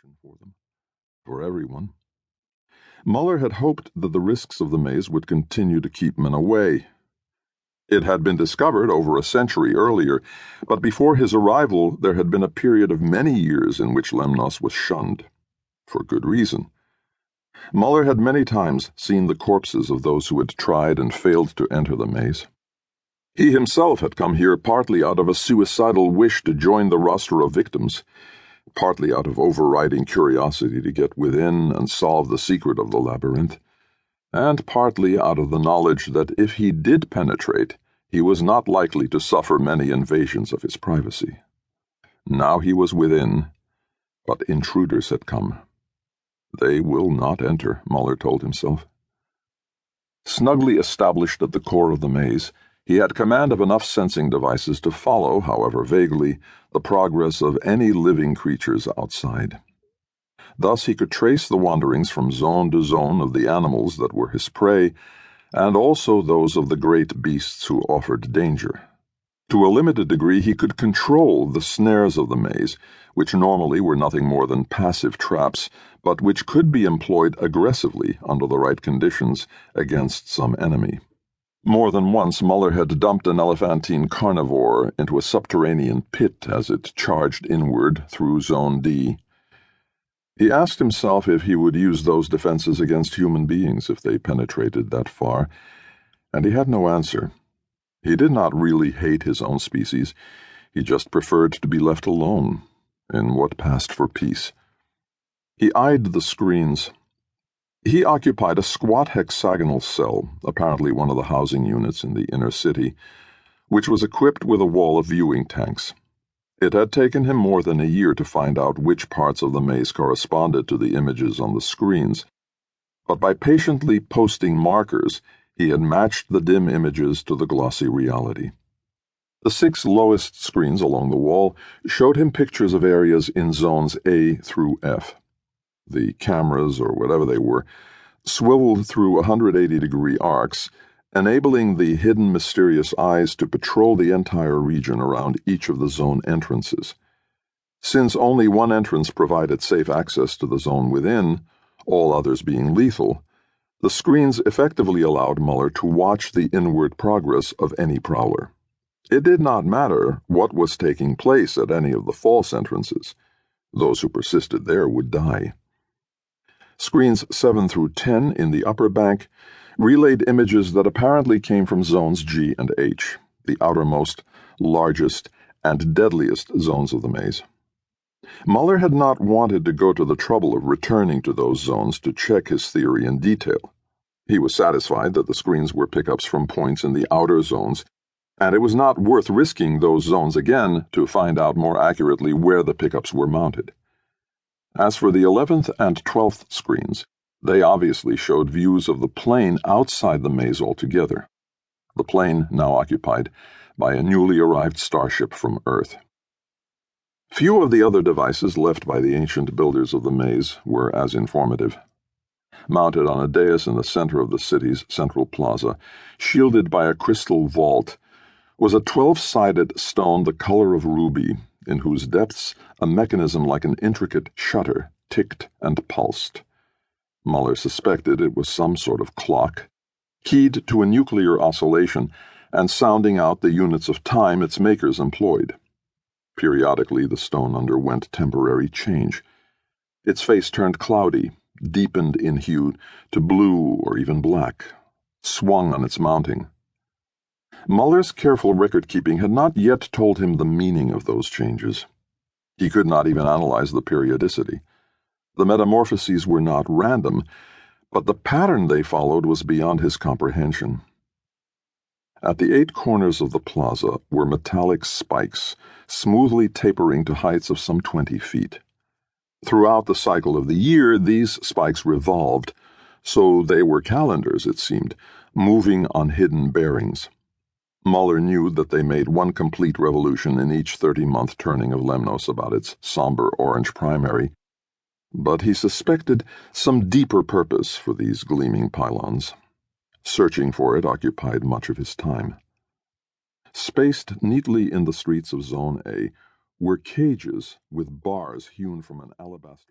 destination for them, for everyone. Muller had hoped that the risks of the maze would continue to keep men away. It had been discovered over a century earlier, but before his arrival there had been a period of many years in which Lemnos was shunned, for good reason. Muller had many times seen the corpses of those who had tried and failed to enter the maze. He himself had come here partly out of a suicidal wish to join the roster of victims, partly out of overriding curiosity to get within and solve the secret of the labyrinth, and partly out of the knowledge that if he did penetrate, he was not likely to suffer many invasions of his privacy. Now he was within, but intruders had come. They will not enter, Muller told himself. Snugly established at the core of the maze, he had command of enough sensing devices to follow, however vaguely, the progress of any living creatures outside. Thus he could trace the wanderings from zone to zone of the animals that were his prey, and also those of the great beasts who offered danger. To a limited degree he could control the snares of the maze, which normally were nothing more than passive traps, but which could be employed aggressively under the right conditions against some enemy. More than once Muller had dumped an elephantine carnivore into a subterranean pit as it charged inward through Zone D. He asked himself if he would use those defenses against human beings if they penetrated that far, and he had no answer. He did not really hate his own species. He just preferred to be left alone in what passed for peace. He eyed the screens. He occupied a squat hexagonal cell, apparently one of the housing units in the inner city, which was equipped with a wall of viewing tanks. It had taken him more than a year to find out which parts of the maze corresponded to the images on the screens, but by patiently posting markers, he had matched the dim images to the glossy reality. The 6 lowest screens along the wall showed him pictures of areas in zones A through F. The cameras, or whatever they were, swiveled through 180-degree arcs, enabling the hidden mysterious eyes to patrol the entire region around each of the zone entrances. Since only one entrance provided safe access to the zone within, all others being lethal, the screens effectively allowed Muller to watch the inward progress of any prowler. It did not matter what was taking place at any of the false entrances. Those who persisted there would die. Screens 7 through 10 in the upper bank relayed images that apparently came from zones G and H, the outermost, largest, and deadliest zones of the maze. Muller had not wanted to go to the trouble of returning to those zones to check his theory in detail. He was satisfied that the screens were pickups from points in the outer zones, and it was not worth risking those zones again to find out more accurately where the pickups were mounted. As for the 11th and 12th screens, they obviously showed views of the plain outside the maze altogether, the plain now occupied by a newly arrived starship from Earth. Few of the other devices left by the ancient builders of the maze were as informative. Mounted on a dais in the center of the city's central plaza, shielded by a crystal vault, was a 12-sided stone the color of ruby, in whose depths a mechanism like an intricate shutter ticked and pulsed. Muller suspected it was some sort of clock, keyed to a nuclear oscillation and sounding out the units of time its makers employed. Periodically, the stone underwent temporary change. Its face turned cloudy, deepened in hue to blue or even black, swung on its mounting. Muller's careful record-keeping had not yet told him the meaning of those changes. He could not even analyze the periodicity. The metamorphoses were not random, but the pattern they followed was beyond his comprehension. At the 8 corners of the plaza were metallic spikes, smoothly tapering to heights of some 20 feet. Throughout the cycle of the year, these spikes revolved, so they were calendars, it seemed, moving on hidden bearings. Muller knew that they made one complete revolution in each 30-month turning of Lemnos about its somber orange primary, but he suspected some deeper purpose for these gleaming pylons. Searching for it occupied much of his time. Spaced neatly in the streets of Zone A were cages with bars hewn from an alabaster